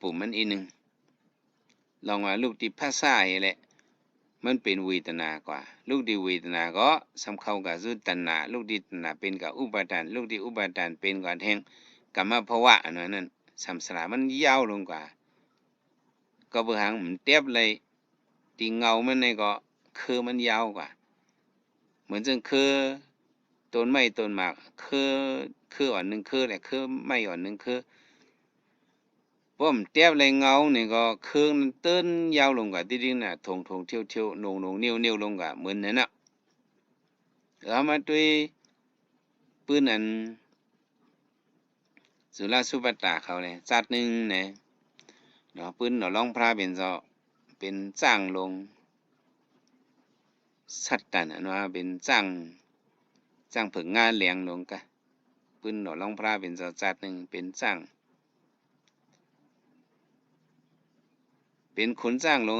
ปุ่มมันอีกนึงลองว่าลูกที่ภาษาแหละมันเป็นเวทนากว่าลูกที่เวทนาก็สำเข้ากับสุตัณหาลูกที่ตัณหาเป็นกับอุปาทานลูกที่อุปาทานเป็นกับแห่งกรรมภวะอันนั้นสัมสระมันยาวลงกว่าก็เบื่อหางมันเทียบเลยตีเงามันนี่ก็คือมันยาวกว่าเหมือนจึงคือต้นไม้ต้นหมากคืออ่อนหนึ่งคือแหละคือไม่อ่อนหนึ่งคือพวกมันเทียบเลยเงานี่ก็คือมันตื้นยาวลงกว่าที่จริงน่ะทงเที่ยวๆนงนิ้วลงกว่าเหมือนนั่นน่ะแล้วมาด้วยปืนอันสุราสุปัตตาเขาเลยจัดหนึ่งเนี่ยเนาะปืนเนาะร้องพระเป็นซอเป็นจ้างลงสัตว์ตันเนาะเป็นจ้างผึ่งงานเลี้ยงลงกะปืนเนาะร้องพระเป็นซอจัดหนึ่งเป็นจ้างเป็นคนจ้างลง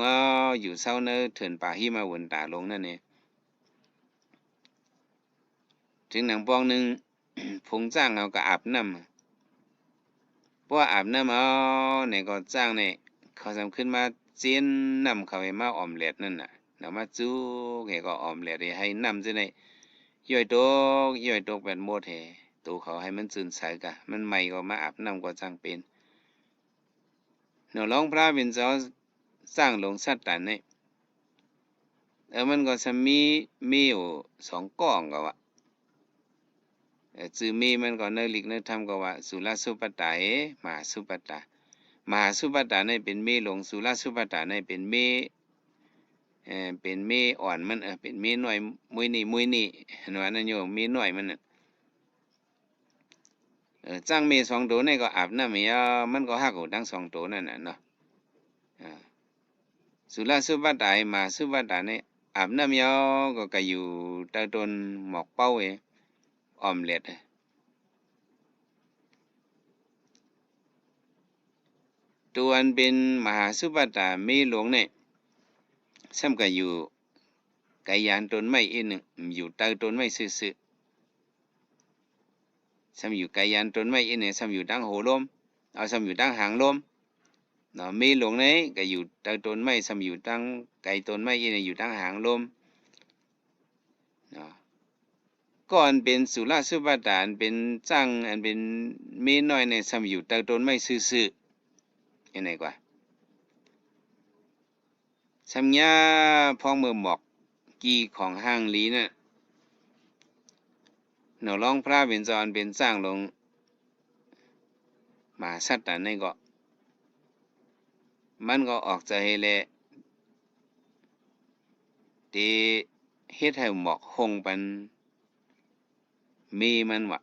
อยู่เศร้าเนอเถินป่าหิมาวนตาลงนั่นเองถึงหนังปองหนึ่ง พงจ้างเอาก็อาบน้ำเพราะว่าอาบน้ำเนี่ยก็จ้างเนี่ยเขาทำขึ้นมาเจียนน้ำเขาให้มาออมเล็ดนั่นน่ะเนาะมาจู้ให้ก็ออมเล็ดให้น้ำจะได้ย่อยตกแบบหมดให้ตัวเขาให้มันซึนใสกะมันใหม่ก็มาอาบน้ำก็จ้างเป็นเนาะร้องพระเป็นเจ้าสร้างลงสัตว์ตันเนี่ยมันก็จะมีอยู่2กองก็ว่าจือมีมันก็เนลิกเนทำก็ว่าสุรสุปตามหาสุปตามหาสุปตาเนี่ยเป็นเมหลงสุรสุปตาเนี่ยเป็นเมเป็นเมอ่อนมันเป็นเมน้อยมุยนี่เนาะนั่นโยมเมน้อยมันน่ะจ้างเม2ตัวเนี่ยก็อาบน้ำมีมันก็ฮักอยู่ทั้ง2ตัวนั่นน่ะเนาะสุรสุปตามหาสุปตาเนี่ยอาบน้ำก็อยู่ใต้ต้นหมอกเป้าออมเล็ดตัวอันเป็นมหาสุปตาเมหลวงเนี่ยซ้ำก็อยู่ไกลยานต้นไม้อีกหนึ่งอยู่ใต้ต้นไม้ซื่อๆซ้ำอยู่ไกลยานต้นไม้อีกหนึ่งซ้ำอยู่ตั้งโหลมซ้ำอยู่ตั้งหางลมเนาะเมหลวงเนี่ยก็อยู่ใต้ต้นไม้ซ้ำอยู่ตั้งไกลต้นไม้อีกหนึ่งอยู่ตั้งหางลมเนาะก่อนเป็นสุรสุปตาเป็นจ้างอันเป็นเมน้อยเนี่ยซ้ำอยู่ใต้ต้นไม้ซื่อๆยังไงกว่าซ้ำยาพองเมื่อหมอกกีของห้างลีน่ะเนาะร้องพระเป็นจอนเป็นสร้างลงมาสัตว์นั่นก็มันก็ออกใจแลที่เฮ็ดให้หมอกคงปันมีมันวะ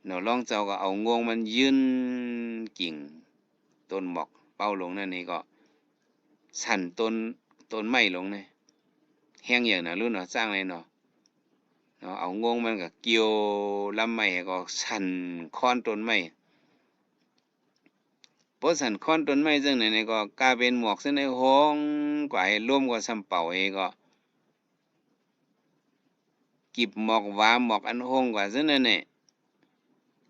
เนาะร้องเจ้าก็เอางวงมันยืนกิ่งต้นหมอกเป้าลงนั่นนี่ก็สั่นต้นไม้ลงเนี่ยแห้งอย่างน่ะรู้เนาะสร้างเลยเนาะเอางวงมันก็เกี่ยวลำไม้ก็สั่นค้อนต้นไม้พอสั่นค้อนต้นไม้ซึ่งไหนๆก็กลายเป็นหมอกซึ่งในห้องกว่าให้ร่วมก็สำเป่าก็กิบหมอกหวาหมอกอันห้องกว่าซึ่งนั่นเนี่ย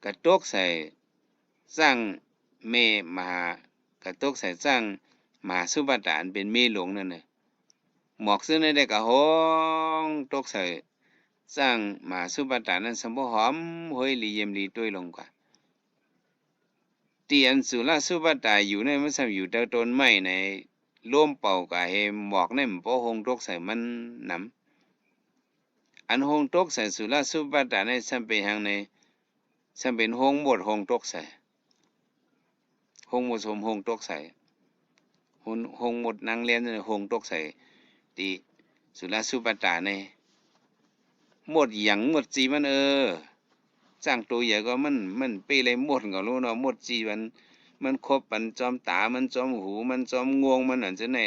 กระตกใส่สร้างเมมหากระตกใส่สร้างมหาสุปตานเป็นเมหลวงนั่นน่ะหมอกซึ่งได้ก็ห้องตกใส่สร้างมหาสุปตานนั้นสมบูรณ์หอมห้อยลีเยี่ยมลีต้วยลงกว่าที่อันสุรสุปตาอยู่ในมันซ้ำอยู่ใต้ต้นไม้ในร่มเป่าก็ให้หมอกในมันบ่ห้องตกใส่มันหนำอันห้องตกใส่สุรสุปตาในซ้ำเป็นทางในซ้ำเป็นห้องหมดห้องตกใส่ห้องหมดสมห้องตกใส่ห้องหมดนางเรียนห้องตกใส่ที่สุรสุปตาในหมดหยังหมดจีมันจ้างตัวใหญ่ก็มันเปเลยหมดก็รู้เนาะหมดจีมันครบมันจอมตามันจอมหูมันจอมงวงมันอันจะไหน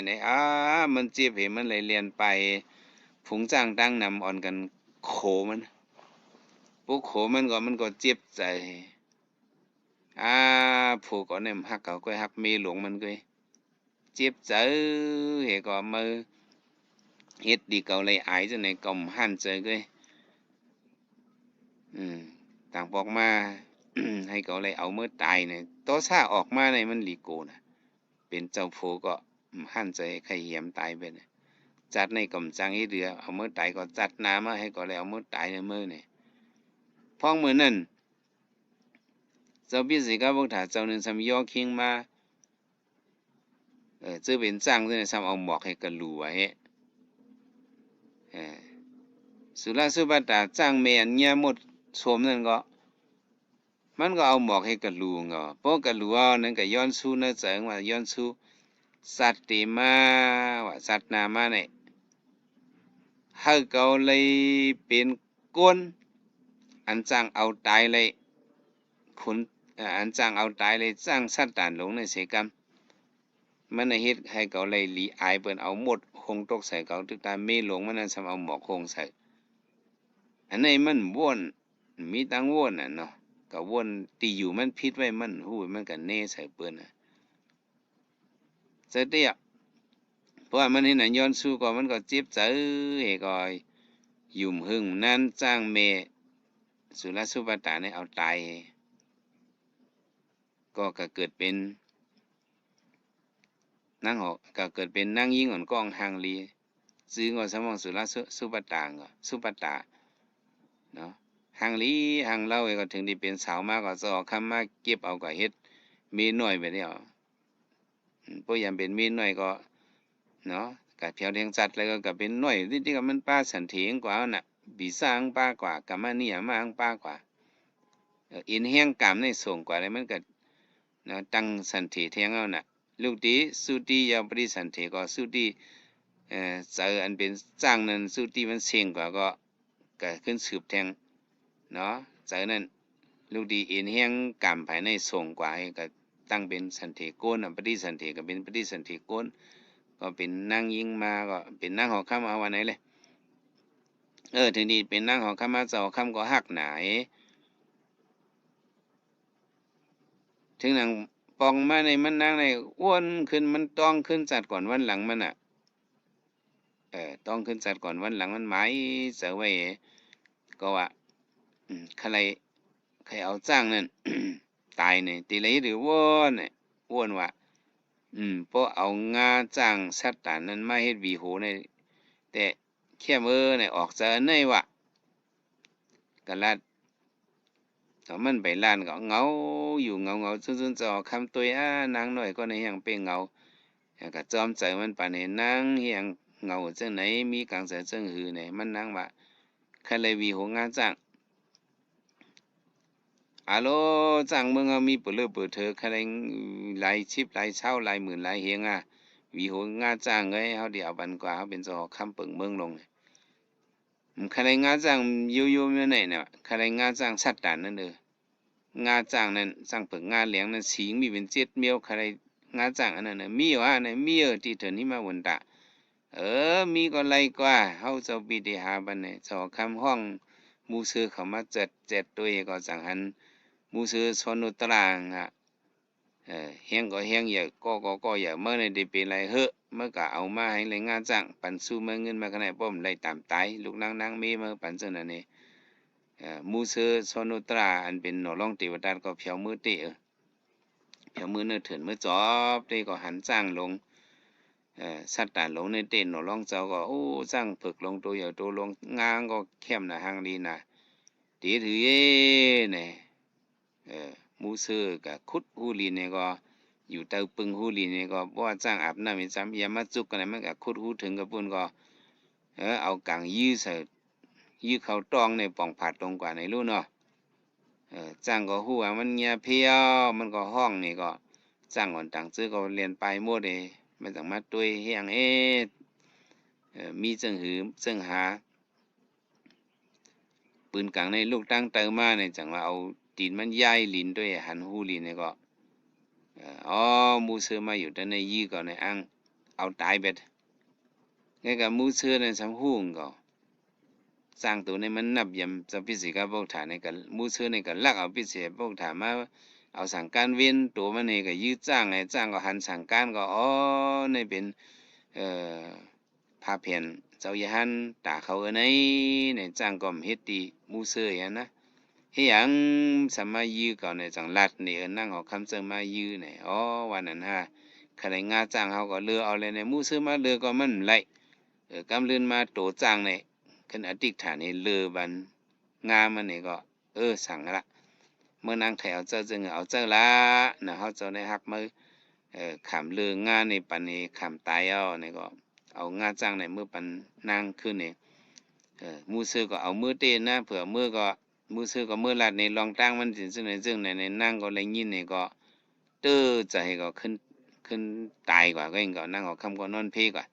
มันเจ็บเห็นมันเลยเรียนไปผงจ้างตั้งนำอ่อนกันโขมันปุ๊โขมันก็เจ็บใจผู้ก็เนี่ยฮักเขาก็ฮักเมหลวงมันก็เจ็บใจเฮก็มือเฮ็ดดีเก่าเลยอายจะไหนก็หั่นใจก็ต่างบอกมา ให้เขาเลยเอาเมื่อตายเนี่ยโตซ่าออกมาในมันลีโกนะเป็นเจ้าโผก็หั่นใจใครเหี่ยมตายไปเนี่ยจัดในกำจังให้เดือเอาเมื่อตายก็จัดน้ำมาให้ก็เลยเอาเมื่อตายในมือเนี่ยพ้องมือนั่นเจ้าพี่สิกาพวกถาเจ้าหนึ่งทำย่อคิงมาเจ้าเป็นจ้างเนี่ยทำเอาหมอกให้กระลูไว้สุราสุบัตตาจ้างเมียนเนี่ยหมดสวมนั่นก็มันก็เอาหมอกให้กระลูงก็เพราะกระลูเอานั่นก็ย้อนสู้นะเจิงว่าย้อนสู้สัตว์ติมาว่าสัตว์นามาเนี่ยให้เขาเลยเป็นก้นอันจ้างเอาตายเลยคุณอันจ้างเอาตายเลยจ้างสัตว์ตานหลงในเสกรรมมันเฮ็ดให้เขาเลยลีอายเปิ้นเอาหมดคงตกใส่เขาตึกตาเมหลงมันนั้นสำเอาหมอกคงใส่อันนี้มันว่นมีตังว่นน่ะเนาะก็ว่นตีอยู่มันพิษไว้มันหู้มันก็เน่ใส่เปิ้นน่ะเสร็จเดียเพราะว่ามันเห็นน่ะย้อนสู้ก็มันก็เจ็บใจเฮก็ยุ่มหึงนั้นจ้างเมสุรสุปตาเนี่ยเอาตายก็เกิดเป็นนางหอกก็เกิดเป็นนางยิงอ่อนกองหางลีซื้อก็สมองสุรสุปตาก็สุปตาเนาะหางลีหางเล่าก็ถึงได้เป็นสาวมาก็จะออกคำมาเก็บเอาก็เฮ็ดมีน้อยไปแล้วพวกยามเป็นมีน้อยก็เนาะก็เพียวเทียงจัดแล้วก็เป็นน้อยที่ก็มันป้าสันเถียงกว่าน่ะบีสร้างป้ากว่ากะมาเนี่ยมาอังป้ากว่าอินแห้งกามในส่งกว่าอะไรมันก็นะตั้งสันเถเทียงเอาน่ะลูกดีสุติยาปริสันเถก็สุติเจออันเป็นจ้างนั้นสุติมันเสียงกว่าก็ขึ้นสืบแทงเนาะเจอนั้นลูกดีอินแห้งกามภายในส่งกว่าก็ตั้งเป็นสันเถโกนปฏิสันเถก็เป็นปฏิสันเถโกนก็เป็นนางยิงมาก็เป็นนางหอค้ำเอาวันไหนเลยถึงดีเป็นนางหอค้ำมาเจ้าค้ำก็หักหนาถึงนางปองมาในมันนางในอ้วนขึ้นมันต้องขึ้นจัดก่อนวันหลังมันอ่ะต้องขึ้นจัดก่อนวันหลังมันหมายเสือไว้ก็ว่าใครเอาจ้างนั่น ตายเนี่ยตีเลยหรือว้วนเนี่ยว้วนว่าเพราะเอางาจ้างสัตว์ตานนั้นมาเฮ็ดวีโหในแต่เข้มเนี่ยออกจะในวะกะลัดถ้ามันไปล้านก็เงาอยู่เงาซุนๆจะออกคำตัวนางน้อยก็ในอย่างเป็นเงาก็จอมใจมันปานนี้นางเฮียงเงาจังไหนมีกลางแสนจังหือเนี่ยมันนางว่าใครเลยวีโหงาจ้างอะโลจ้างมึงเอามีเปิดเลือเปิดเธอใครหลายชิปหลายเช้าหลายหมื่นหลายเฮียงวีโหงาจ้างเอ้ยเฮาเดี๋ยวบันกว่าเฮาเป็นเจ้าคำเปิงเมืองลงใครงาจ้างอยู่ๆไหนเนี่ยใครงาจ้างสัตว์ตานนั่นงาจ้างนั้นจ้างเปิงงาเหลียงนั้นสิงมีเป็น7เมียวใครงาจ้างอันนั้นน่ะมีว่าไหนมีที่เถินนี้มาวนตะมีก็ไรกว่าเฮาเจ้าปีเดหาบันเนี่ยเจ้าคำห้องมูซื้อเขามาเจ็ดตัวก็จังหันมูซื้อชนุตรางเฮียงก็เฮียงอย่าก็อย่าเมื่อในได้เป็นไรเฮ้อเมื่อก็เอามาให้เลยงานจ้างปันสู้เมื่อเงินมาขนาดป้อมไล่ตามตายลูกนางมีมาปันเจ้านั่นนี่มูซื้อชนุตราอันเป็นหนอร้องเทวดาก็เพียวมือเตะเพียวมือเนื้อเถินมือจอบเตก็หันจ้างลงสัตว์ตานลงในเต้นหนอร้องเจ้าก็โอ้จ้างฝึกลงตัวอย่าตัวลงงางก็เข้มนะหางดีนะตีถือเนี่ยมูซื้อกับคุดหูลีเนี่ยก็อยู่เตาปึงหูลีเนี่ยก็บ่ว่าจ้างอาบน้ำมีจำยามาจุกกันมันก็คุดหูถึงกับปุ่นก็เอากางยื้อใส่ยื้อเขาตองในป่องผัดลงกว่าในรู้เนาะจ้างก็หูว่ามันเงียเพียวมันก็ห้องนี่ก็จ้างก่อนต่างซื้อก็เรียนไปหมดเลยไม่ต้องมาตุยเฮียงมีจังหือจังหาปืนกลางในลูกตั้งเติมมาเนี่ยจังว่าเอาตีนมันย่ายลิ้นด้วยหันหูลิ้นเนี่ยก็มูเสือมาอยู่ด้านในยี่ก่อนในอังเอาตายเบ็ดงั้นกับมูเสือในสำหูงก็สร้างตัวในมันนับยำจะพิสิกาพวกฐานในกันมูเสือในกันลักเอาพิเศษพวกฐานมาเอาสั่งการเว้นตัวมันเองก็ยืดจ้างไงจ้างก็หันสั่งการก็ในเป็นพาเพียนเจ้าอย่าหันตาเขาในจ้างก็เฮ็ดดีมูเสืออย่างนะ เฮียงสามารถยื้อก่อนในจังลัดนี่นั่งเอาคำเจอมายื้อเนี่ยอ๋อวันนั้นฮะใครงาจ้างเขาก็เลือเอาเลยในมู้ซื้อมาเลือก็มันไหลกำเลือนมาโตจ้างเนี่ยขึ้นอธิษฐานให้เลือบันงามันนี่ก็สั่งละเมื่อนางไทยเอาเจ้าจึงเอาเจ้าละนะเขาเจ้าในฮักมือขำเลืองาในปันนี้ขำตายเอาเนี่ยก็เอางาจ้างในมือปันนางขึ้นเนี่ยมู้ซื้อก็เอามือเต้นนะเผื่อมือก็มือซื้อก็มือลัดในรองตั้งมันสิซึ่งในนั่งก็เลยยินนี่ก็ใจก็ขึ้นตายกว่าก็เองก็นั่งเอาคำก็นอนเพกว่า